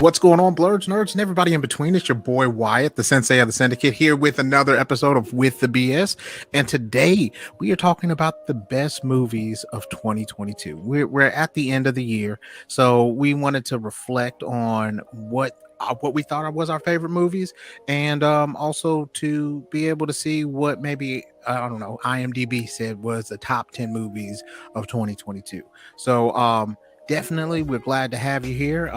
What's going on, blurs, nerds, and everybody in between? It's your boy Wyatt, the sensei of the syndicate, here with another episode of With the BS. And today we are talking about the best movies of 2022. We're at the end of the year, so we wanted to reflect on what we thought was our favorite movies, and also to be able to see what maybe I don't know, IMDb said was the top 10 movies of 2022. So definitely, we're glad to have you here.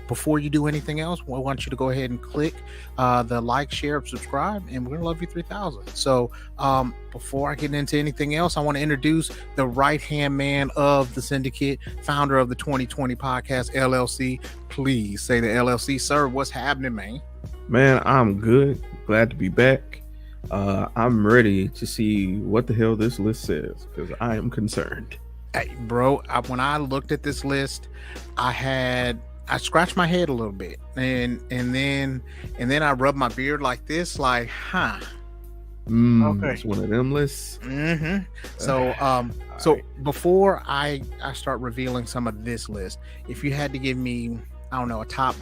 Before you do anything else, we want you to go ahead and click the like, share, subscribe, and we're gonna love you 3000. So before I get into anything else, I want to introduce the right-hand man of the syndicate, founder of the 2020 podcast LLC. Please say the LLC, sir. What's happening, man? Man, I'm good. Glad to be back. I'm ready to see what the hell this list says because I am concerned. Hey, bro, when I looked at this list, I scratched my head a little bit, and then I rubbed my beard like this, like, huh? Okay, it's one of them lists. Mm-hmm. So before I start revealing some of this list, if you had to give me, I don't know, a top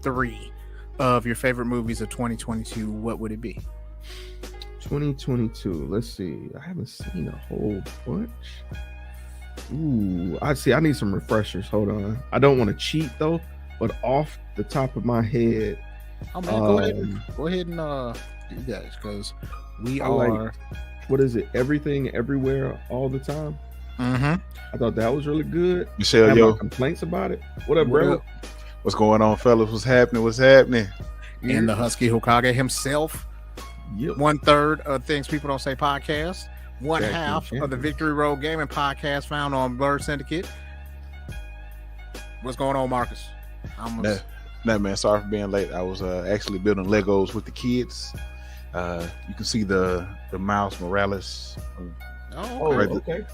3 of your favorite movies of 2022, what would it be? 2022. Let's see. I haven't seen a whole bunch. Ooh, I need some refreshers. Hold on. I don't want to cheat though, but off the top of my head. Oh man, go ahead and do that, because we are. What is it? Everything, everywhere, all the time. Mm-hmm. I thought that was really good. Michelle, yo, complaints about it. What up, bro? What's going on, fellas? What's happening? And the Husky Hokage himself. Yep. 1/3 of Things People Don't Say podcast. One half of the Victory Road Gaming podcast found on Blur Syndicate. What's going on, Marcus? Nah, man, sorry for being late. I was actually building Legos with the kids. You can see the Miles Morales. Okay.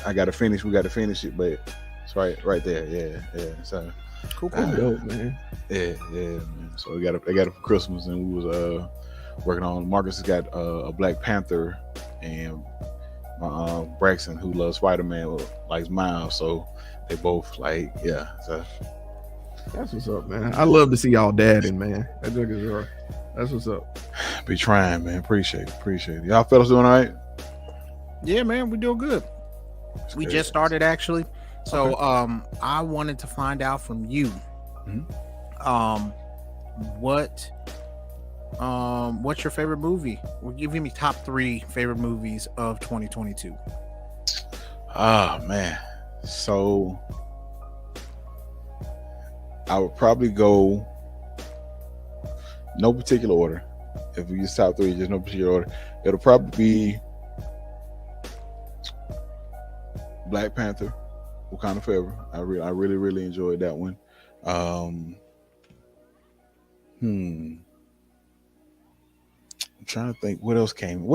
I gotta finish. We gotta finish it, but it's right there. Yeah. So cool. Dope, man. Yeah, man. So I got it for Christmas, and we was working on. Marcus has got a Black Panther, and my Braxton, who loves Spider-Man, likes Miles. So they both like, yeah. So that's what's up, man. I love to see y'all dadding, man. That's what's up. Be trying, man. Appreciate it. Y'all fellas doing all right? Yeah, man, we doing good. We just started, actually. So okay. I wanted to find out from you, what's your favorite movie? Well, give me top 3 favorite movies of 2022. Oh man, so I would probably go no particular order. If we use top 3, just no particular order, it'll probably be Black Panther, Wakanda Forever. I really enjoyed that one. I'm trying to think what else came.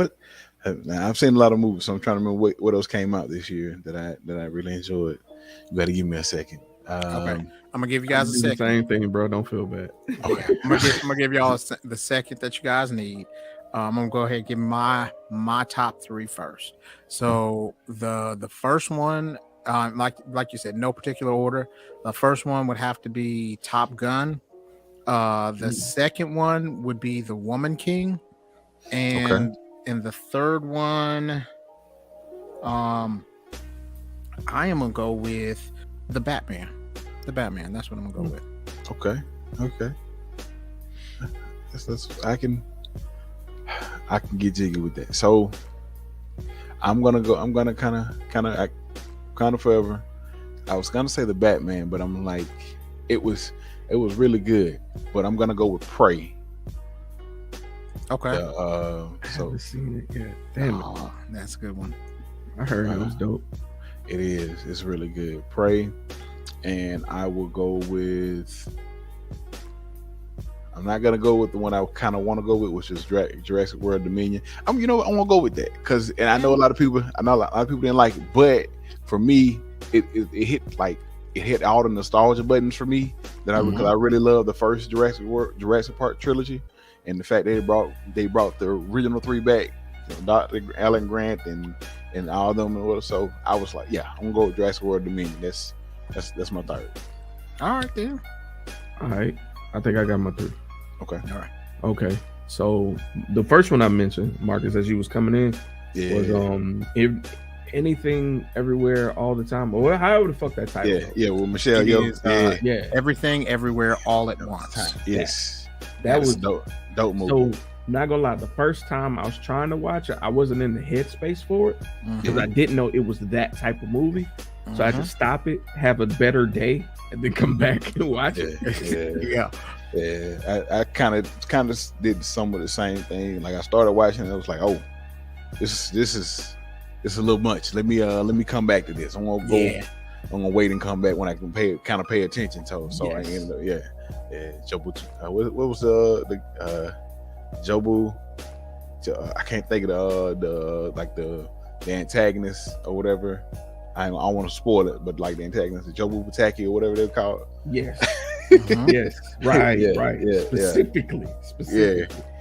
Now, I've seen a lot of movies, so I'm trying to remember what else came out this year that I really enjoyed. You got to give me a second. Okay, I'm gonna give you guys a second. Same thing, bro. Don't feel bad. Okay, I'm gonna give y'all the second that you guys need. I'm gonna go ahead and give my top 3 first. So the first one, like you said, no particular order. The first one would have to be Top Gun. The second one would be The Woman King, and the third one, I am gonna go with The Batman. That's what I'm gonna go with. Okay. That's I can get jiggy with that. So I'm gonna kind of forever. I was gonna say The Batman, but I'm like, it was really good. But I'm gonna go with Prey. Okay. I haven't seen it yet. Damn it. That's a good one. I heard it was dope. It is. It's really good. Prey. And I will go with. I'm not gonna go with the one I kind of want to go with, which is Jurassic World Dominion. I'm gonna go with that because, and I know a lot of people didn't like it, but for me, it hit all the nostalgia buttons for me because I really love the first Jurassic Park trilogy, and the fact that they brought the original 3 back, Dr. Alan Grant and all of them and whatever. So I was like, yeah, I'm gonna go with Jurassic World Dominion. That's my third. All right then. All right. I think I got my 3. Okay. All right. Okay. So the first one I mentioned, Marcus, as you was coming in, Yeah. was anything, everywhere, all the time, or however the fuck that title. Yeah. Yeah. Well, Michelle, It yo, is, yeah. Yeah. Everything, everywhere, all at once. Yes. That was dope. Dope movie. so. Not gonna lie, the first time I was trying to watch it, I wasn't in the headspace for it because I didn't know it was that type of movie. So I had to stop it, have a better day, and then come back and watch it. Yeah. I kind of did some of the same thing. Like I started watching it, I was like, oh, this is a little much. Let me come back to this. I'm gonna go. Yeah. I'm gonna wait and come back when I can pay attention to it. So Yes. I ended up, Jobu. What was the Jobu? I can't think of the antagonist or whatever. I don't want to spoil it, but like the antagonist, the Jobu Pataki or whatever they're called. Yes. Mhm. Yes. Right. Yeah, right. yeah, Specifically.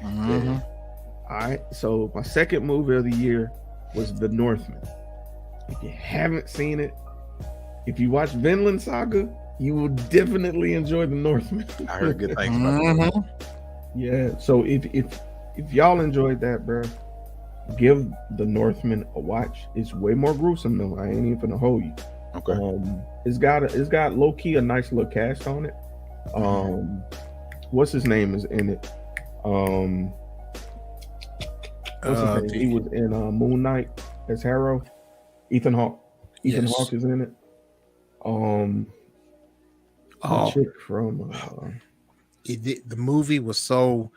Mhm. All right. So my second movie of the year was The Northman. If you haven't seen it, if you watch Vinland Saga, you will definitely enjoy The Northman. I heard good things about it. Yeah. So if y'all enjoyed that, bro, give The Northman a watch. It's way more gruesome though. I ain't even gonna hold you. Okay. It's got low key a nice little cast on it. What's his name is in it? What's his name? He was in Moon Knight as Harrow. Ethan Hawke. Ethan Yes. Hawke is in it. The chick from The movie was so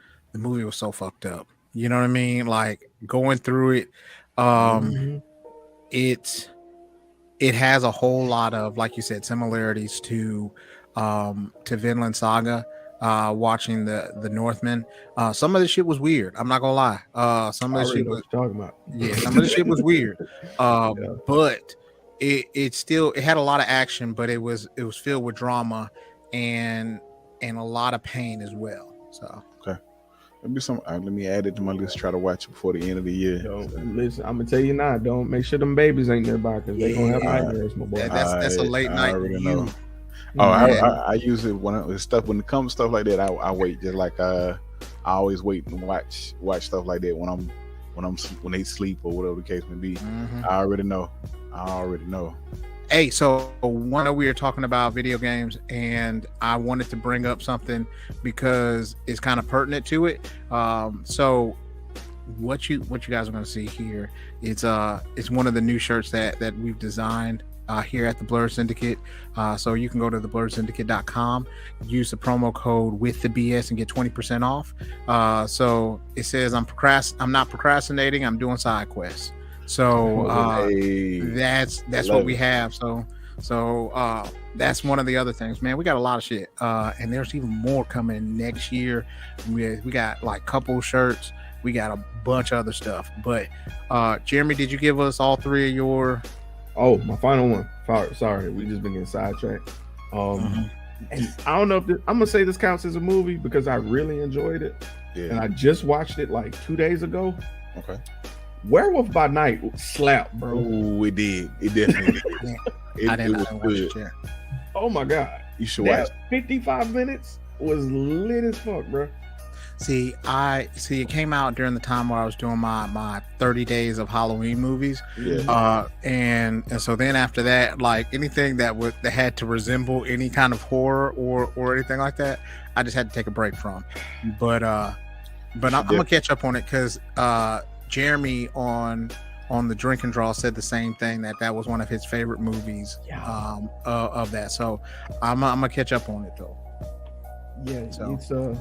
fucked up. You know what I mean? Like going through it, it has a whole lot of, like you said, similarities to Vinland Saga. Watching the Northman, some of the shit was weird. I'm not gonna lie. Some of the shit was talking about. Yeah, some of the shit was weird. But it still had a lot of action, but it was filled with drama and a lot of pain as well. So let me add it to my list. Try to watch it before the end of the year. Yo, listen, I'm gonna tell you now. Don't make sure them babies ain't nearby because they gonna have nightmares, my boy. that's a late night. I already review. know. Oh, I usually when it comes to stuff like that, I wait. Just like I always wait and watch stuff like that when they sleep or whatever the case may be. I already know. Hey, so one we were talking about video games, and I wanted to bring up something because it's kind of pertinent to it. So what you guys are going to see here, it's one of the new shirts that we've designed here at the Blur Syndicate. So you can go to theblursyndicate.com, use the promo code with the BS and get 20% off. So it says I'm not procrastinating, I'm doing side quests. So that's what we have. So that's one of the other things, man. We got a lot of shit, and there's even more coming next year. We got like couple shirts, we got a bunch of other stuff. But Jeremy, did you give us all 3 of your? Oh, my final one. Sorry, we just been getting sidetracked. And I don't know if I'm gonna say this counts as a movie because I really enjoyed it, and I just watched it like 2 days ago. Okay. Werewolf by Night slapped, bro. Oh, it did. It definitely did. I didn't was watch good. it yet. Oh my god, You should watch. 55 minutes was lit as fuck, bro. See, it came out during the time where I was doing my 30 days of Halloween movies. Yeah. And so then after that, like anything that had to resemble any kind of horror or anything like that, I just had to take a break from. But I'm gonna catch up on it because Jeremy on the Drink and Draw said the same thing, that was one of his favorite movies of that. So I'm gonna catch up on it though. Yeah, So.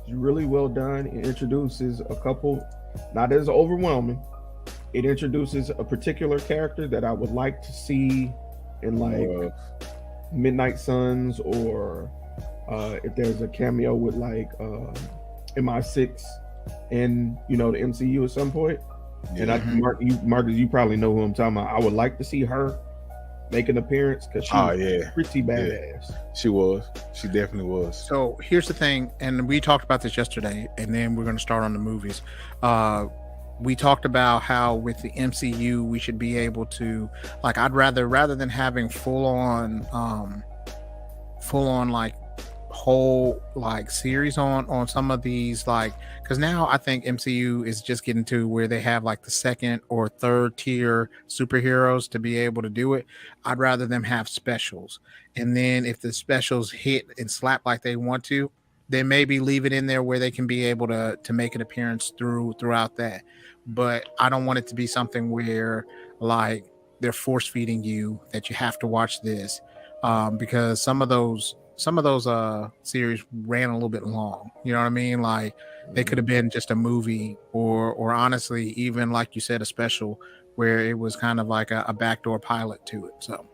It's really well done. It introduces a couple, not as overwhelming. It introduces a particular character that I would like to see in like Midnight Suns, or if there's a cameo with like MI6 and the MCU at some point. And Marcus, you probably know who I'm talking about. I would like to see her make an appearance because she's pretty badass. She definitely was. So here's the thing, and we talked about this yesterday, and then we're going to start on the movies. We talked about how with the MCU we should be able to, like, I'd rather than having full on like whole like series on some of these, like, because now I think MCU is just getting to where they have like the second or third tier superheroes to be able to do it. I'd rather them have specials, and then if the specials hit and slap like they want to, then maybe leave it in there where they can be able to make an appearance throughout that. But I don't want it to be something where like they're force feeding you that you have to watch this, because some of those series ran a little bit long. You know what I mean? Like they could have been just a movie, or honestly, even like you said, a special where it was kind of like a backdoor pilot to it. So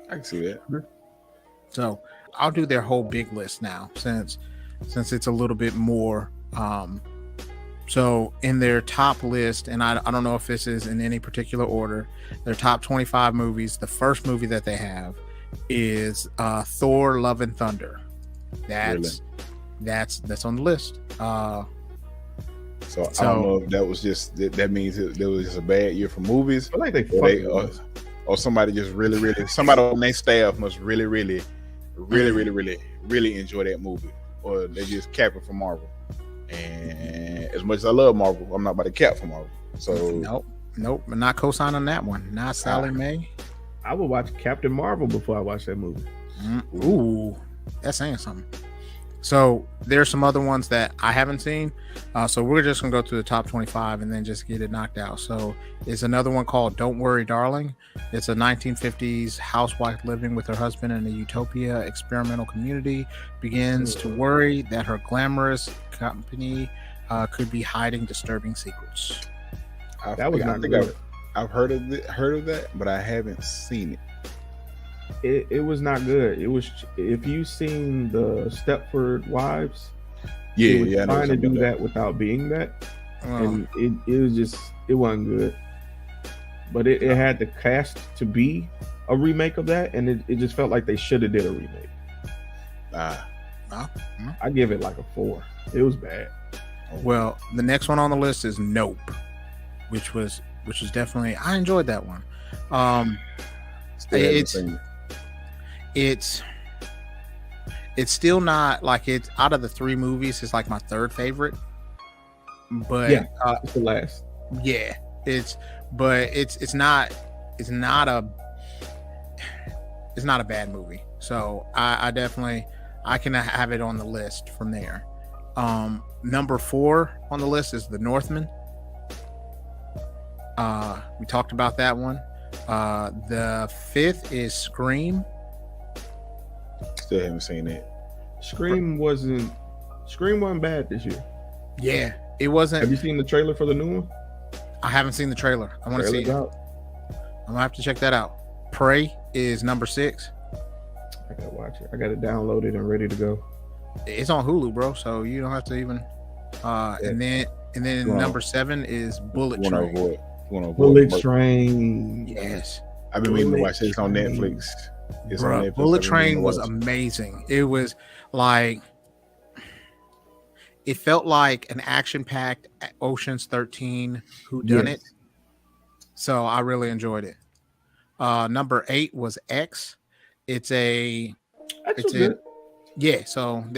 I can see that. So I'll do their whole big list now, since it's a little bit more. So in their top list, and I don't know if this is in any particular order, their top 25 movies, the first movie that they have is Thor: Love and Thunder. That's on the list. So I don't know if that was just that means there was just a bad year for movies. I feel like or somebody just really somebody on their staff must really enjoy that movie, or they just cap it for Marvel. And as much as I love Marvel, I'm not about to cap for Marvel. So nope, I'm not co-signing on that one. Not Sally Mae. I would watch Captain Marvel before I watch that movie. Ooh, that's saying something. So there's some other ones that I haven't seen. So we're just gonna go through the top 25 and then just get it knocked out. So it's another one called Don't Worry, Darling. It's a 1950s housewife living with her husband in a utopia experimental community begins to worry that her glamorous company could be hiding disturbing secrets. I've heard of that, but I haven't seen it. It was not good. It was, if you've seen the Stepford Wives, trying to do that without being that, and it wasn't good. But it had the cast to be a remake of that, and it just felt like they should have did a remake. I give it like a 4. It was bad. Well, the next one on the list is Nope, which is definitely, I enjoyed that one. It's still not like, it's out of the 3 movies, it's like my 3rd favorite. But it's the last. Yeah, it's not a bad movie. So I definitely, I can have it on the list from there. Number 4 on the list is The Northman. We talked about that one. The 5th is Scream. Still haven't seen it. Scream wasn't bad this year. Yeah, it wasn't. Have you seen the trailer for the new one? I haven't seen the trailer. I want to see it. I'm gonna have to check that out. Prey is number 6. I gotta watch it. I got it downloaded and ready to go. It's on Hulu, bro, so you don't have to even. And then number 7 is Bullet Train. Bullet Train. Yes, I've been meaning to watch this on Netflix. Bullet Train was amazing. It was like, it felt like an action-packed Ocean's 13 whodunit. Yes. So I really enjoyed it. Number 8 was X. So they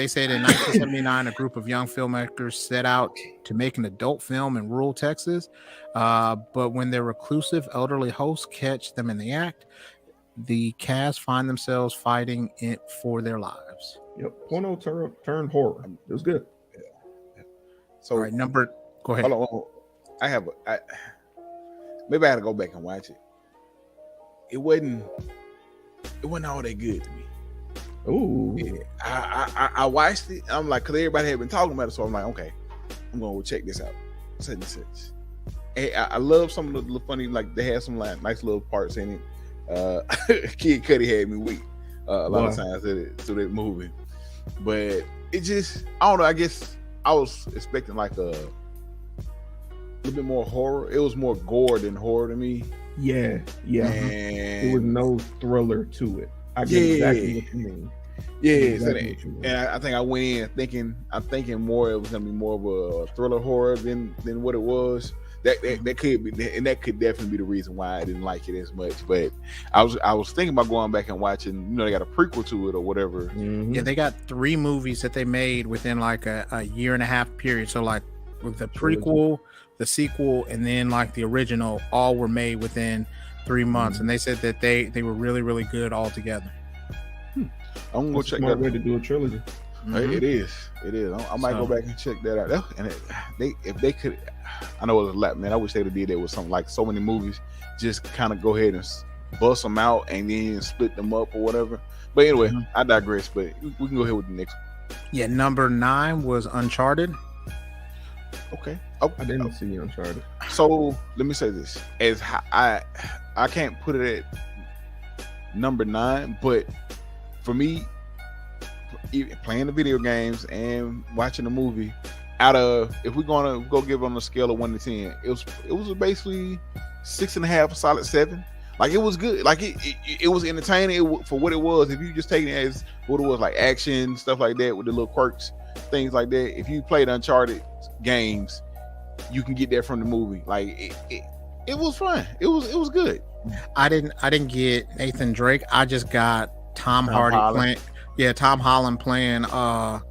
said in 1979, a group of young filmmakers set out to make an adult film in rural Texas. But when their reclusive elderly hosts catch them in the act, the cast find themselves fighting it for their lives. Yep. Porno turned horror. It was good. Yeah. So, all right, go ahead. Hold on. Maybe I had to go back and watch it. It wasn't all that good to me. Ooh. Yeah, I watched it. I'm like, because everybody had been talking about it, so I'm like, okay, I'm gonna go check this out. Such and such. Hey, I love some of the funny, like they had some nice little parts in it. Kid Cudi had me weak a lot of times through that movie, but it just, I don't know. I guess I was expecting like a little bit more horror. It was more gore than horror to me. Yeah. And there was no thriller to it. I get exactly what you mean. And I think I went in thinking more it was gonna be more of a thriller horror than what it was. that could be, and that could definitely be the reason why I didn't like it as much. But I was thinking about going back and watching. They got a prequel to it or whatever. Mhm. Yeah, they got 3 movies that they made within like a year and a half period. So like with the prequel, the sequel, and then like the original, all were made within 3 months, and they said that they were really, really good all together. I'm gonna go That's a check smart that. way to do a trilogy. Mhm. It is. I might go back and check that out. And if they could, I know it was a lot, man. I wish they'd have did that with something like so many movies. Just kind of go ahead and bust them out and then split them up or whatever. But anyway, I digress. But we can go ahead with the next one. Yeah, number 9 was Uncharted. Okay. I didn't see Uncharted. So let me say this: I can't put it at number 9, but for me, even playing the video games and watching the movie, out of, if we're gonna go give it on a scale of 1 to 10, it was basically 6.5, a solid 7. Like, it was good. Like, it was entertaining for what it was. If you just take it as what it was, like action stuff like that with the little quirks, things like that. If you played Uncharted games, you can get that from the movie. Like, it was fun. It was good. I didn't get Nathan Drake. I just got Tom Hardy Holland. playing. Yeah, Tom Holland playing the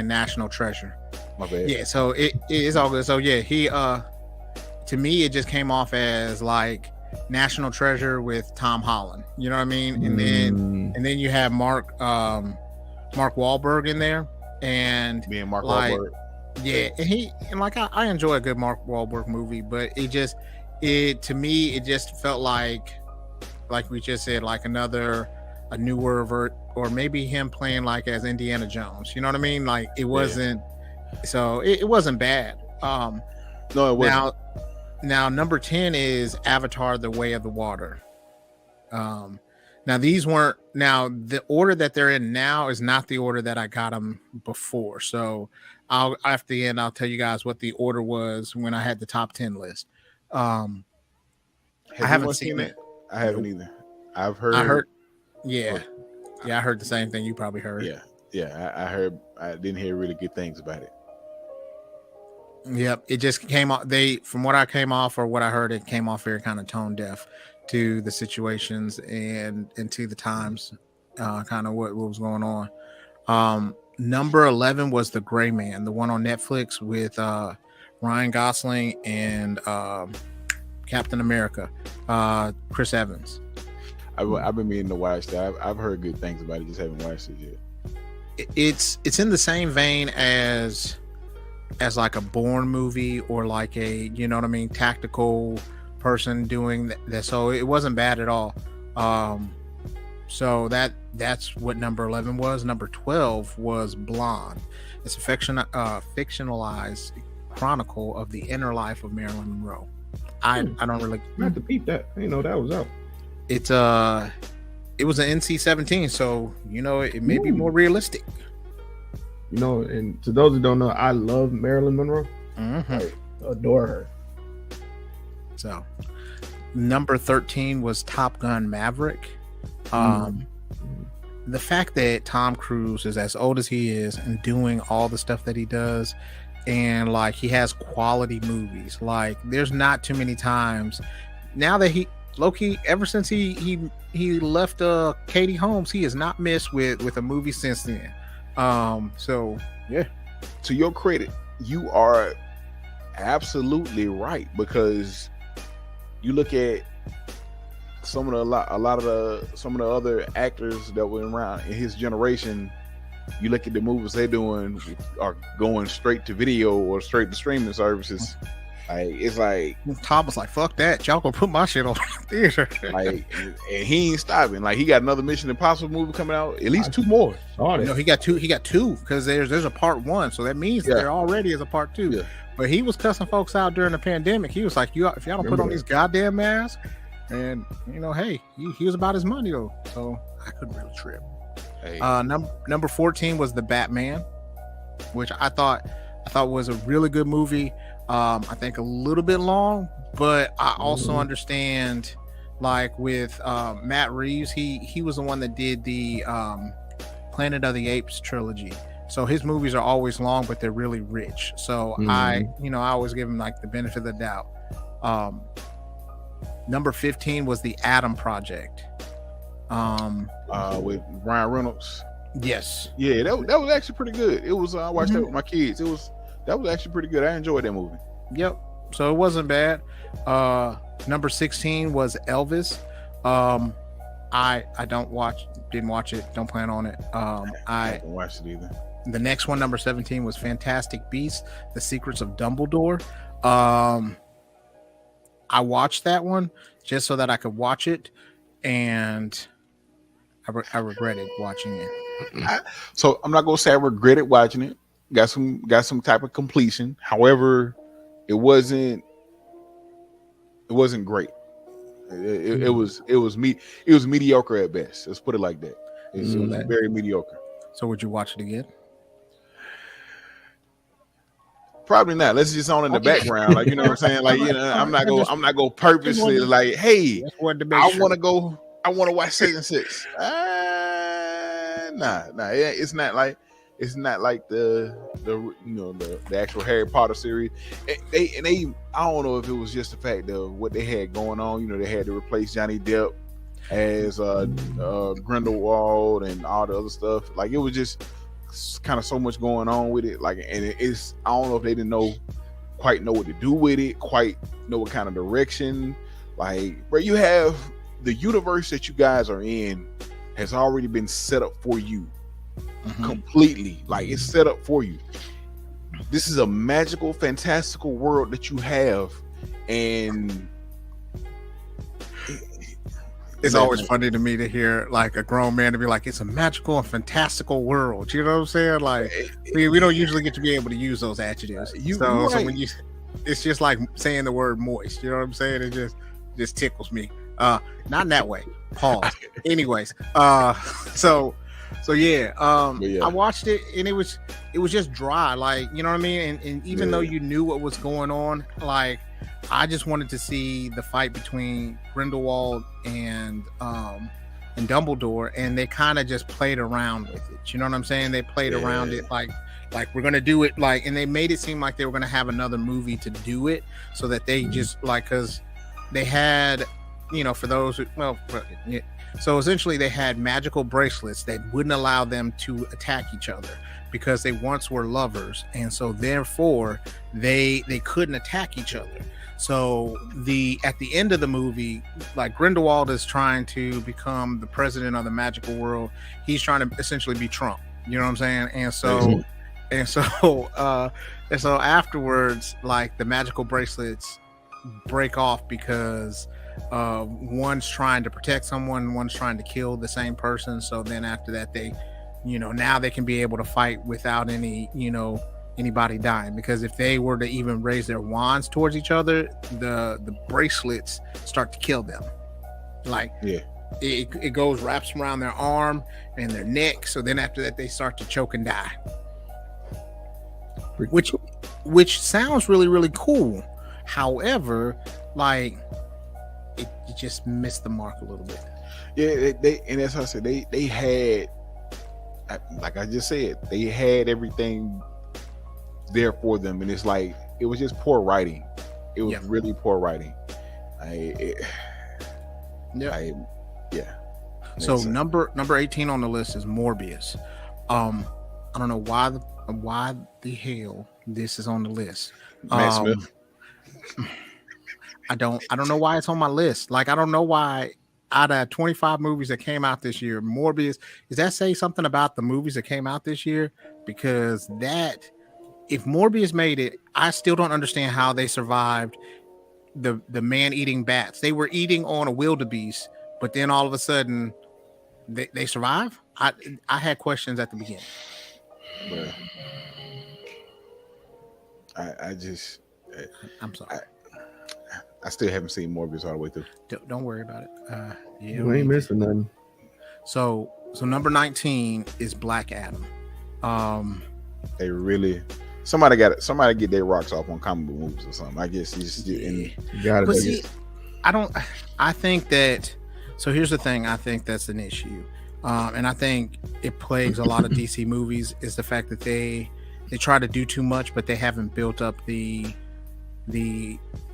National Treasure. My bad. Yeah, so it's all good. So yeah, he to me it just came off as like National Treasure with Tom Holland. You know what I mean? And then you have Mark Wahlberg in there, and Me and Mark like, Wahlberg. yeah, and I enjoy a good Mark Wahlberg movie, but to me it just felt like we just said, like a newer or maybe him playing like as Indiana Jones. You know what I mean? Like, it wasn't. So it wasn't bad. No, it wasn't. Now number 10 is Avatar: The Way of the Water. Now these weren't. Now the order that they're in now is not the order that I got them before. So after the end, I'll tell you guys what the order was when I had the top 10 list. I haven't seen it. I haven't either. I heard. Yeah, I heard the same thing you probably heard. Yeah. I heard. I didn't hear really good things about it. Yep, it just came off. From what I came off or what I heard, it came off very kind of tone deaf to the situations and to the times, kind of what was going on. Number 11 was The Gray Man, the one on Netflix with Ryan Gosling and Captain America, Chris Evans. I've been meaning to watch that. I've heard good things about it, just haven't watched it yet. It's in the same vein as like a Bourne movie or like a, you know what I mean, tactical person doing that. So it wasn't bad at all. So that's what number 11 was. Number 12 was Blonde. It's a fictionalized chronicle of the inner life of Marilyn Monroe. I don't really I had to peep that. I didn't know that was out. It was an NC-17, so it may be more realistic. And to those who don't know, I love Marilyn Monroe. Mm-hmm. I adore her. So number 13 was Top Gun Maverick. The fact that Tom Cruise is as old as he is and doing all the stuff that he does, and like he has quality movies, like there's not too many times now that Loki, ever since he left Katie Holmes, he has not missed with a movie since then. So yeah, to your credit, you are absolutely right, because you look at some of the other actors that were around in his generation. You look at the movies they're doing are going straight to video or straight to streaming services. Like, it's like Tom was like, "Fuck that, y'all gonna put my shit on theater." Like, and he ain't stopping. Like, he got another Mission Impossible movie coming out. At least 2 more. No, he got two because there's a part 1, so that means that there already is a part 2. Yeah. But he was cussing folks out during the pandemic. He was like, if y'all don't put on these goddamn masks, and hey, he was about his money though, so I couldn't really trip. Hey. Number 14 was The Batman, which I thought was a really good movie. I think a little bit long, but I also understand, like with Matt Reeves, he was the one that did the Planet of the Apes trilogy, So his movies are always long, but they're really rich. So I always give him like the benefit of the doubt. Number 15 was the Adam Project. With Ryan Reynolds. Yes. Yeah, that was actually pretty good. It was I watched that with my kids. That was actually pretty good. I enjoyed that movie. Yep. So it wasn't bad. Number 16 was Elvis. I didn't watch it, don't plan on it. I haven't watched it either. The next one, number 17, was Fantastic Beasts: The Secrets of Dumbledore. I watched that one just so that I could watch it, and I regretted watching it. So I'm not gonna say I regretted watching it. Got some type of completion. However, it wasn't great. It was mediocre at best. Let's put it like that. It was very mediocre. So would you watch it again? Probably not. Let's just on in the background, like, you know what I'm saying. Like, you know, I'm not gonna purposely like, hey, I want to watch season 6. Nah. It's not like the actual Harry Potter series. They I don't know if it was just the fact of what they had going on. You know, they had to replace Johnny Depp as Grindelwald and all the other stuff. Like, it was just kind of so much going on with it. Like, and it's, I don't know if they didn't quite know what to do with it, quite know what kind of direction. Like, where you have the universe that you guys are in has already been set up for you. Completely. Like, it's set up for you. This is a magical, fantastical world that you have, and it's always funny to me to hear like a grown man to be like, it's a magical and fantastical world. You know what I'm saying? Like, we don't usually get to be able to use those adjectives. So when you, it's just like saying the word moist. You know what I'm saying? It just tickles me. Not in that way. Pause. Anyways, So yeah, I watched it and it was just dry, like, you know what I mean? And even though you knew what was going on, like, I just wanted to see the fight between Grindelwald and Dumbledore, and they kind of just played around with it. You know what I'm saying? They played around it like we're gonna do it, like, and they made it seem like they were gonna have another movie to do it, so that they just like, because they had, you know, for those who, so essentially they had magical bracelets that wouldn't allow them to attack each other because they once were lovers, and so therefore they couldn't attack each other. So at the end of the movie, like, Grindelwald is trying to become the president of the magical world. He's trying to essentially be Trump. You know what I'm saying? And so afterwards, like, the magical bracelets break off because one's trying to protect someone, one's trying to kill the same person. So then after that, they, you know, now they can be able to fight without any, you know, anybody dying, because if they were to even raise their wands towards each other, the bracelets start to kill them. Like, it goes, wraps around their arm and their neck. So then after that, they start to choke and die, which sounds really, really cool. However, like, it just missed the mark a little bit. Yeah, they and as I said, they had, like I just said, they had everything there for them, and it's like, it was just poor writing. It was really poor writing. So number 18 on the list is Morbius. I don't know why the hell this is on the list. Matt Smith. I don't know why it's on my list. Like, I don't know why out of 25 movies that came out this year, Morbius, does that say something about the movies that came out this year? Because if Morbius made it, I still don't understand how they survived the man-eating bats. They were eating on a wildebeest, but then all of a sudden they survive. I had questions at the beginning. But I'm sorry. I still haven't seen Morbius all the way through. Don't worry about it. You ain't missing nothing. So number 19 is Black Adam. They really, somebody get their rocks off on comic book movies or something. I guess got it. I think that. So here's the thing. I think that's an issue. and I think it plagues a lot of DC movies is the fact that they try to do too much, but they haven't built up the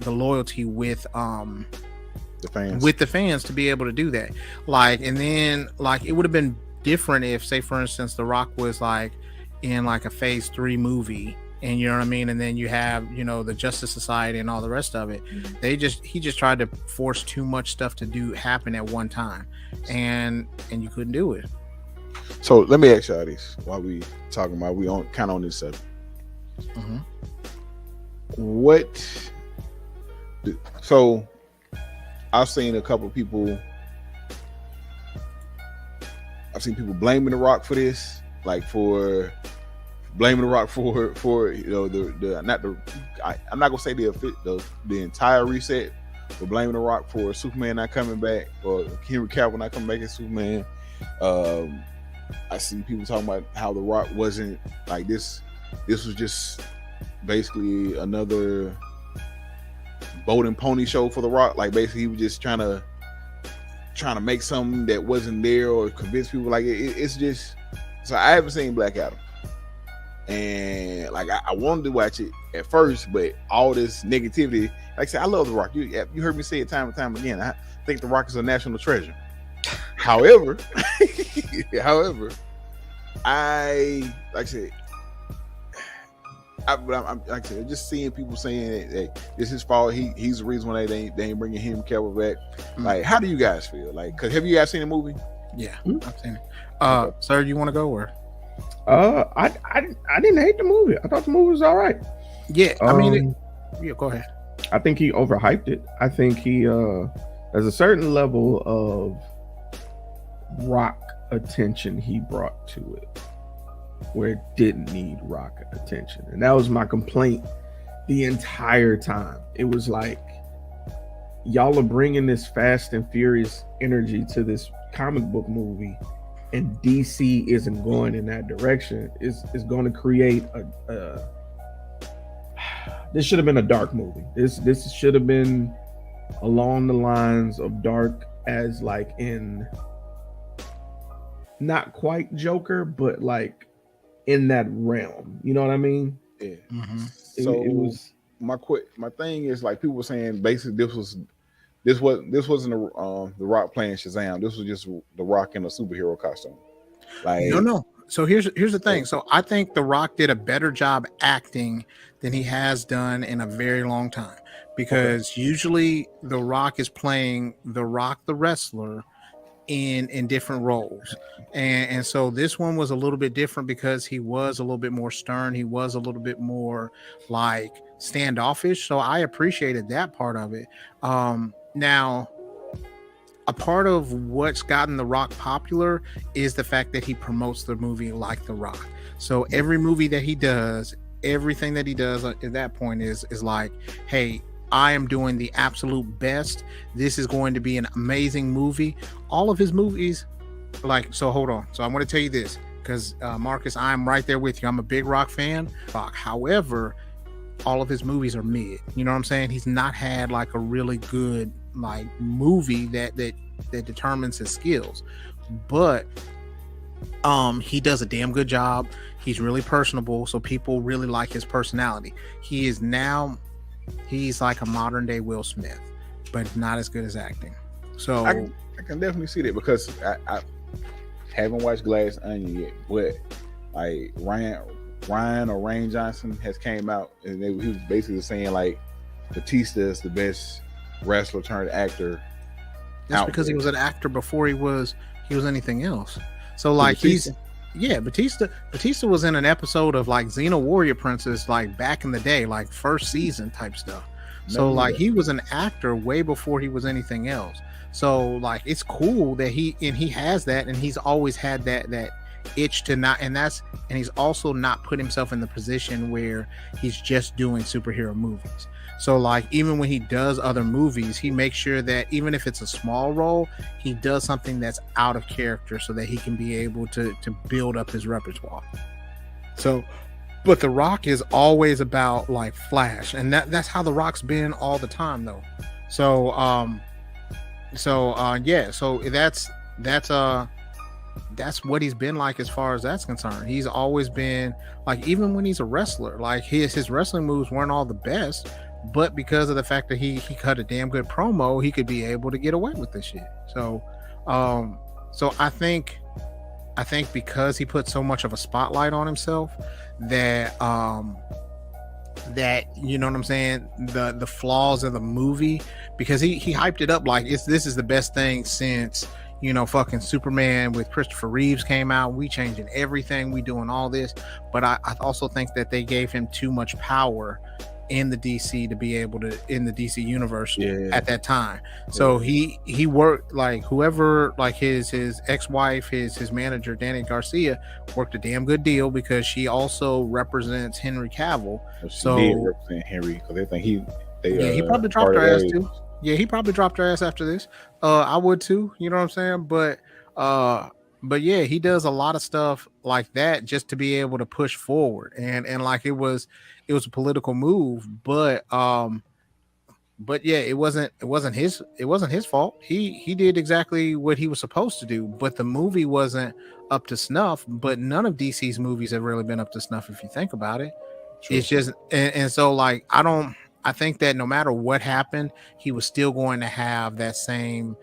loyalty with the fans to be able to do that. Like, and then like it would have been different if, say, for instance, The Rock was like in like a Phase 3 movie, and you know what I mean, and then you have, you know, the Justice Society and all the rest of it. He just tried to force too much stuff to happen at one time, and you couldn't do it. So let me ask y'all this while we talking about we on kind of on this subject. Mm-hmm. So I've seen a couple of people. I've seen people blaming The Rock for this, like for blaming The Rock for you know I'm not gonna say the entire reset, but blaming The Rock for Superman not coming back or Henry Cavill not coming back as Superman. I see people talking about how The Rock wasn't like this. This was just basically another boat and pony show for The Rock. Like basically he was just trying to make something that wasn't there or convince people. Like it's just. So I haven't seen Black Adam, and like I wanted to watch it at first, but all this negativity. Like I said, I love The Rock. You heard me say it time and time again. I think The Rock is a national treasure. However, I like I said. I'm like I said, just seeing people saying that it's his fault. He's the reason why they ain't bringing him Cavill back. Like, how do you guys feel? Like, cause have you guys seen the movie? Yeah, I've seen it. Sir, you want to go or? I didn't hate the movie. I thought the movie was all right. Yeah, I mean, yeah. Go ahead. I think he overhyped it. I think he there's a certain level of Rock attention he brought to it, where it didn't need Rock attention. And that was my complaint the entire time. It was like, y'all are bringing this Fast and Furious energy to this comic book movie, and DC isn't going in that direction. Is going to create a this should have been a dark movie. This should have been along the lines of dark, as like in not quite Joker, but like in that realm. You know what I mean? Yeah. Mm-hmm. So it was my thing is like people were saying basically this wasn't the Rock playing Shazam. This was just The Rock in a superhero costume. Like No. So here's the thing. So I think The Rock did a better job acting than he has done in a very long time, because usually The Rock is playing The Rock the wrestler in different roles, and so this one was a little bit different because he was a little bit more stern. He was a little bit more like standoffish. So I appreciated that part of it. Now, a part of what's gotten The Rock popular is the fact that he promotes the movie like The Rock. So every movie that he does, everything that he does at that point is like, hey, I am doing the absolute best. This is going to be an amazing movie. All of his movies, like, so hold on. So I'm going to tell you this, because Marcus, I'm right there with you. I'm a big Rock fan. However, all of his movies are mid. You know what I'm saying? He's not had like a really good like movie that determines his skills, but he does a damn good job. He's really personable, so people really like his personality. He's like a modern day Will Smith, but not as good as acting. So I can definitely see that, because I haven't watched Glass Onion yet, but like Ryan or Rain Johnson has came out and he was basically saying like Batista is the best wrestler turned actor. That's because he was an actor before he was anything else. So like Batista was in an episode of like Xena Warrior Princess like back in the day, like first season type stuff. So like he was an actor way before he was anything else. So like it's cool that he has that, and he's always had that itch to not, and he's also not put himself in the position where he's just doing superhero movies. So like even when he does other movies, he makes sure that even if it's a small role, he does something that's out of character so that he can be able to build up his repertoire. So, but The Rock is always about like flash, and that's how The Rock's been all the time though. So that's that's what he's been like as far as that's concerned. He's always been like, even when he's a wrestler, like his wrestling moves weren't all the best, but because of the fact that he cut a damn good promo, he could be able to get away with this shit. So so I think because he put so much of a spotlight on himself that that, you know what I'm saying, the flaws of the movie, because he hyped it up like this is the best thing since, you know, fucking Superman with Christopher Reeves came out. We changing everything, we doing all this. But I also think that they gave him too much power in the DC to be able to, in the DC universe at that time. So he worked, like whoever, like his ex-wife, his manager Danny Garcia worked a damn good deal, because she also represents Henry Cavill. So she did represent Henry, because they think he probably dropped her ass too. Yeah, he probably dropped her ass after this. I would too, you know what I'm saying? But yeah, he does a lot of stuff like that just to be able to push forward. And like it was a political move, but yeah, it wasn't his fault. He did exactly what he was supposed to do, but the movie wasn't up to snuff. But none of DC's movies have really been up to snuff if you think about it. True. It's just and so like I think that no matter what happened, he was still going to have that same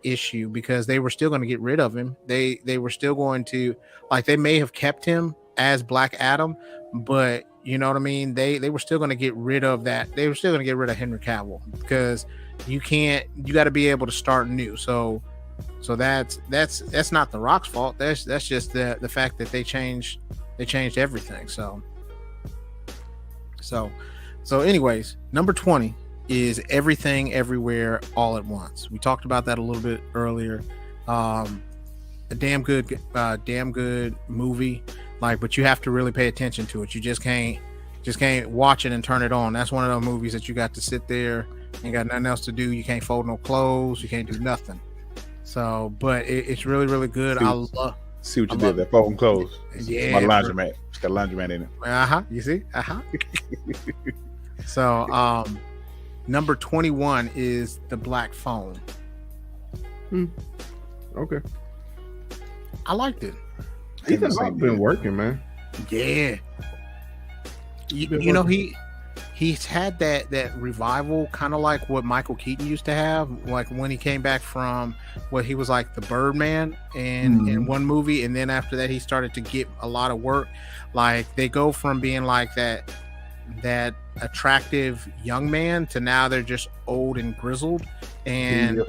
issue, because they were still going to get rid of him. They were still going to, like, they may have kept him as Black Adam, but you know what I mean? They were still going to get rid of that. They were still going to get rid of Henry Cavill, because you got to be able to start new. So that's not The Rock's fault. That's just the fact that they changed everything. So anyways, number 20 is Everything Everywhere All at Once. We talked about that a little bit earlier. A damn good movie, like, but you have to really pay attention to it. You just can't watch it and turn it on. That's one of those movies that you got to sit there and got nothing else to do. You can't fold no clothes. You can't do nothing. So, but it's really, really good. See what you did there, folding clothes. Yeah, my laundromat. It's got a laundromat in it. You see? So, number 21 is The Black Phone. Okay. I liked it. Ethan Hawke's been working, man. Yeah. You know, he's had that revival, kind of like what Michael Keaton used to have, like when he came back from what he was like the Birdman in one movie, and then after that he started to get a lot of work. Like, they go from being like that attractive young man to now they're just old and grizzled, and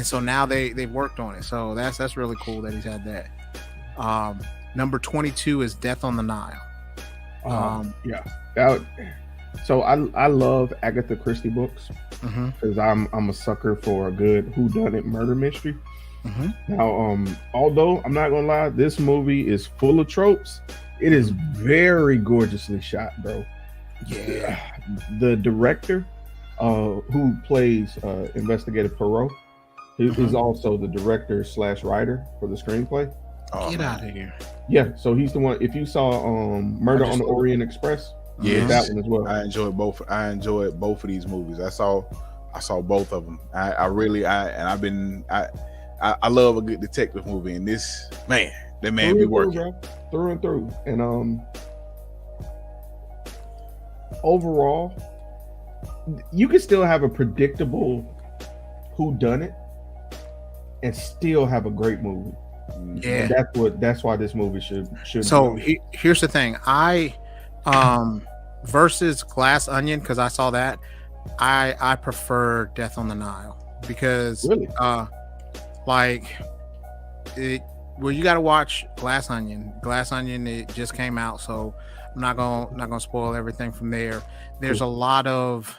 so now they've worked on it. So that's really cool that he's had that. Number 22 is Death on the Nile. So I love Agatha Christie books, because I'm a sucker for a good whodunit murder mystery. Now, although I'm not gonna lie, this movie is full of tropes. It is very gorgeously shot, bro. Yeah. The director, who plays Investigative Poirot, is also the director / writer for the screenplay. Get out of here. Yeah, so he's the one. If you saw Murder on the Orient Express, that one as well. I enjoyed both of these movies. I saw both of them. I love a good detective movie, and this man be working through and through. And overall, you can still have a predictable whodunit and still have a great movie. Yeah, and that's why this movie should. So here's the thing: I versus Glass Onion, because I saw that. I prefer Death on the Nile, because really, you got to watch Glass Onion. Glass Onion, it just came out, so I'm not gonna spoil everything from there. There's a lot of,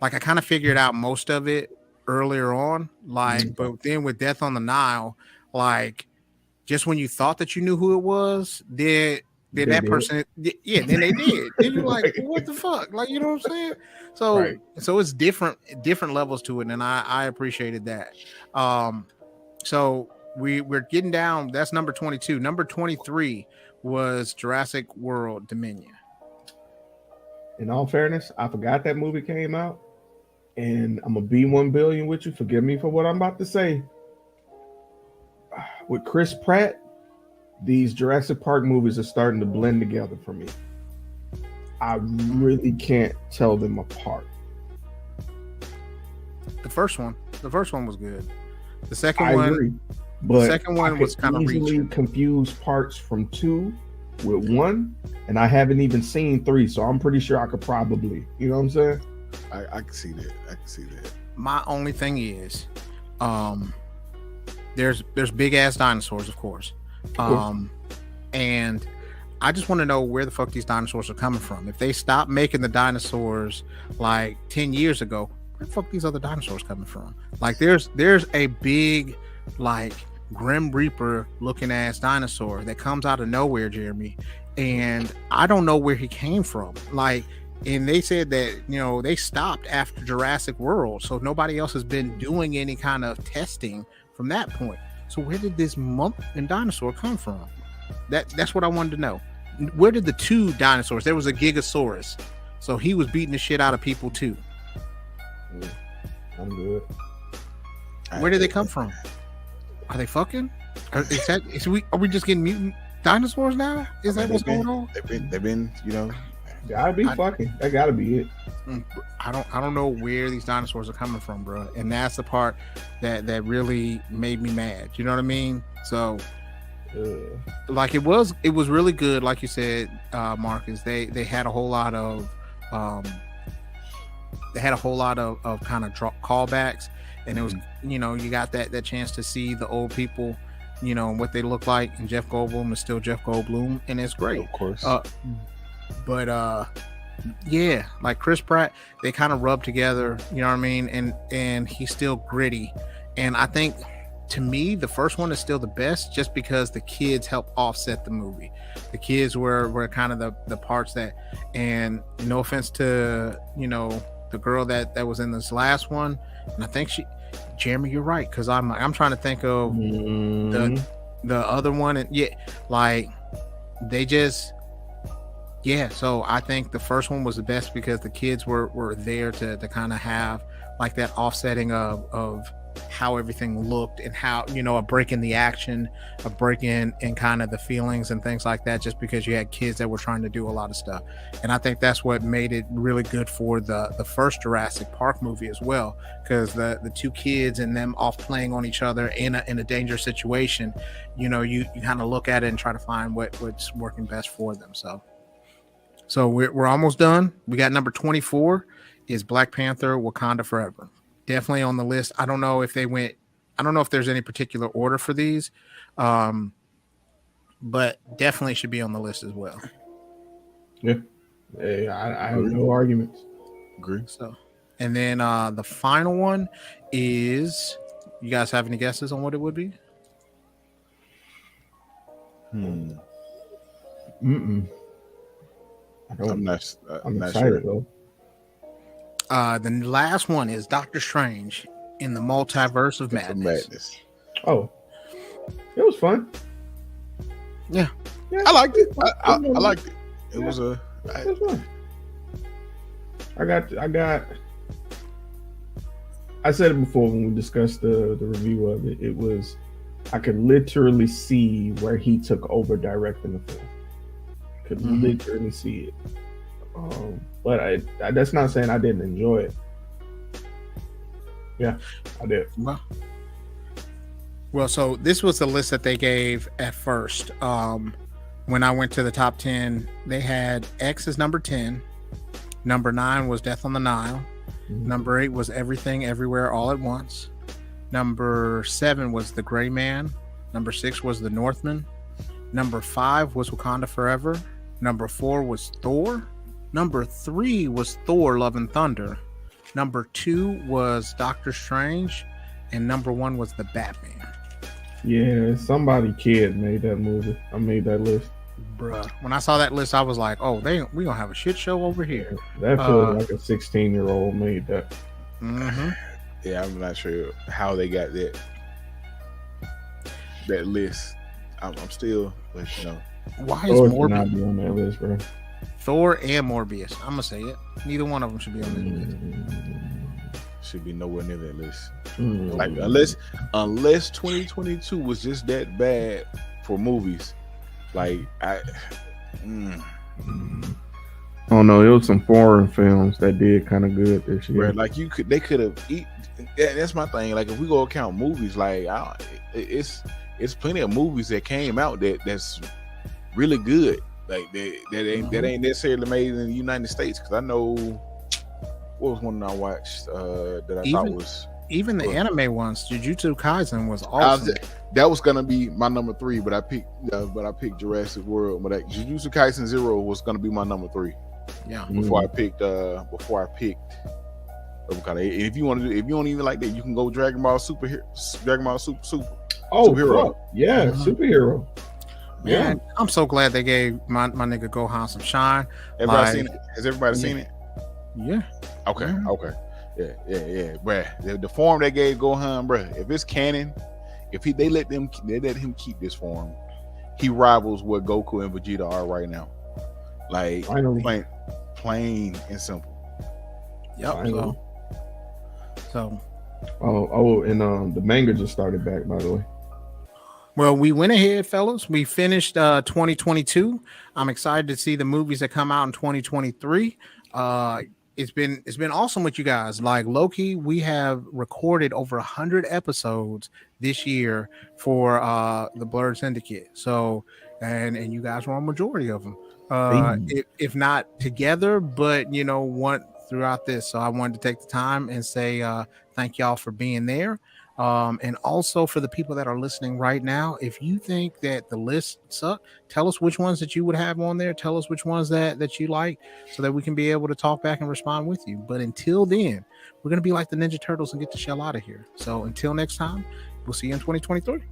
like, I kind of figured out most of it earlier on, like, but then with Death on the Nile, like, just when you thought that you knew who it was, then that person, then they did. Then you're like, what the fuck? Like, you know what I'm saying? So, so it's different levels to it, and I appreciated that. So we're getting down. That's number 22. Number 23 was Jurassic World Dominion. In all fairness, I forgot that movie came out, and I'm gonna be 1 billion with you. Forgive me for what I'm about to say. with Chris Pratt, these Jurassic Park movies are starting to blend together for me. I really can't tell them apart. The first one was good. The second I one, agree, but the second one I was could kind of easily reaching. confuse parts from 2 with 1, and I haven't even seen 3, so I'm pretty sure I could probably, you know what I'm saying? I can see that. I can see that. My only thing is, there's big ass dinosaurs, of course. And I just want to know where the fuck these dinosaurs are coming from. If they stopped making the dinosaurs like 10 years ago, where the fuck these other dinosaurs coming from? Like there's a big like Grim Reaper looking ass dinosaur that comes out of nowhere, Jeremy, and I don't know where he came from. Like, and they said that, you know, they stopped after Jurassic World, so nobody else has been doing any kind of testing from that point. So where did this monk and dinosaur come from? That's what I wanted to know. Where did the 2 dinosaurs? There was a Gigasaurus, so he was beating the shit out of people too. I'm good. Where did they come from? Are they fucking? Are we just getting mutant dinosaurs now? Is that what's going on? They've been, you know. Gotta be fucking. That gotta be it. I don't know where these dinosaurs are coming from, bro. And that's the part that really made me mad. You know what I mean? So, like it was really good, like you said, Marcus. They had a whole lot of kind of callbacks, and it was, you know, you got that chance to see the old people, you know, and what they look like, and Jeff Goldblum is still Jeff Goldblum, and it's great. Of course. But yeah, like Chris Pratt, they kind of rub together, you know what I mean? And he's still gritty. And I think, to me, the first one is still the best, just because the kids help offset the movie. The kids were kind of the parts that, and no offense to, you know, the girl that was in this last one, and I think Jeremy, you're right, because I'm trying to think of the other one, and yeah, like they just. Yeah, so I think the first one was the best because the kids were there to kind of have like that offsetting of how everything looked, and how, you know, a break in the action, a break in kind of the feelings and things like that, just because you had kids that were trying to do a lot of stuff. And I think that's what made it really good for the first Jurassic Park movie as well, because the 2 kids and them off playing on each other in a dangerous situation, you know, you kind of look at it and try to find what's working best for them. So we're almost done. We got number 24 is Black Panther: Wakanda Forever. Definitely on the list. I don't know if there's any particular order for these, but definitely should be on the list as well. Yeah. Hey, I have no arguments. Agree. So, and then the final one is, you guys have any guesses on what it would be? Mm-mm. I'm not excited sure. though. The last one is Doctor Strange in the Multiverse of Madness. Oh, it was fun. Yeah. I liked it. I liked it. It was it was fun. I said it before when we discussed the review of it. It was, I could literally see where he took over directing the film. Could literally see it. But that's not saying I didn't enjoy it. Yeah, I did. Well, so this was the list that they gave at first. When I went to the top 10, they had X as number 10. Number 9 was Death on the Nile. Number 8 was Everything Everywhere All at Once. Number 7 was The Gray Man. Number 6 was The Northman. Number 5 was Wakanda Forever. Number 4 was Thor. Number 3 was Thor: Love and Thunder. Number 2 was Doctor Strange. And number 1 was The Batman. Yeah, somebody kid made that movie. I made that list. Bruh. When I saw that list, I was like, oh, we gonna have a shit show over here. That feels like a 16-year-old made that. Mm-hmm. Yeah, I'm not sure how they got that list. I'm still, but you know. Why is Thor should Morbius not be on that list, bro? Thor and Morbius? I'm gonna say it. Neither one of them should be on this list. should be nowhere near that list. Mm. Like unless 2022 was just that bad for movies, like I don't know. It was some foreign films that did kind of good this year. Right, like they could have eat. That's my thing. Like if we go count movies, like it's plenty of movies that came out that's really good. Like that ain't necessarily made in the United States. Because I know what was one that I watched that I thought was even the anime ones. Jujutsu Kaisen was awesome. That was gonna be my number 3, but I picked Jurassic World. But Jujutsu Kaisen 0 was gonna be my number 3. Yeah. Before I picked. If you don't even like that, you can go Dragon Ball Super. Oh, Superhero. fuck. Yeah, superhero. Man, I'm so glad they gave my nigga Gohan some shine. Everybody seen it? Has everybody seen it? Yeah. Okay. Okay. Yeah. Bruh. The form they gave Gohan, bruh. If it's canon, if they let him keep this form, he rivals what Goku and Vegeta are right now. Like Finally. plain and simple. Yep. Finally. So. And the manga just started back, by the way. Well, we went ahead, fellas. We finished 2022. I'm excited to see the movies that come out in 2023. It's been awesome with you guys. Like Loki, we have recorded over 100 episodes this year for the Blurred Syndicate. So, and you guys were on majority of them. If not together, but one throughout this. So I wanted to take the time and say thank y'all for being there. And also for the people that are listening right now, if you think that the list suck, tell us which ones that you would have on there. Tell us which ones that you like so that we can be able to talk back and respond with you. But until then, we're going to be like the Ninja Turtles and get the shell out of here. So until next time, we'll see you in 2023.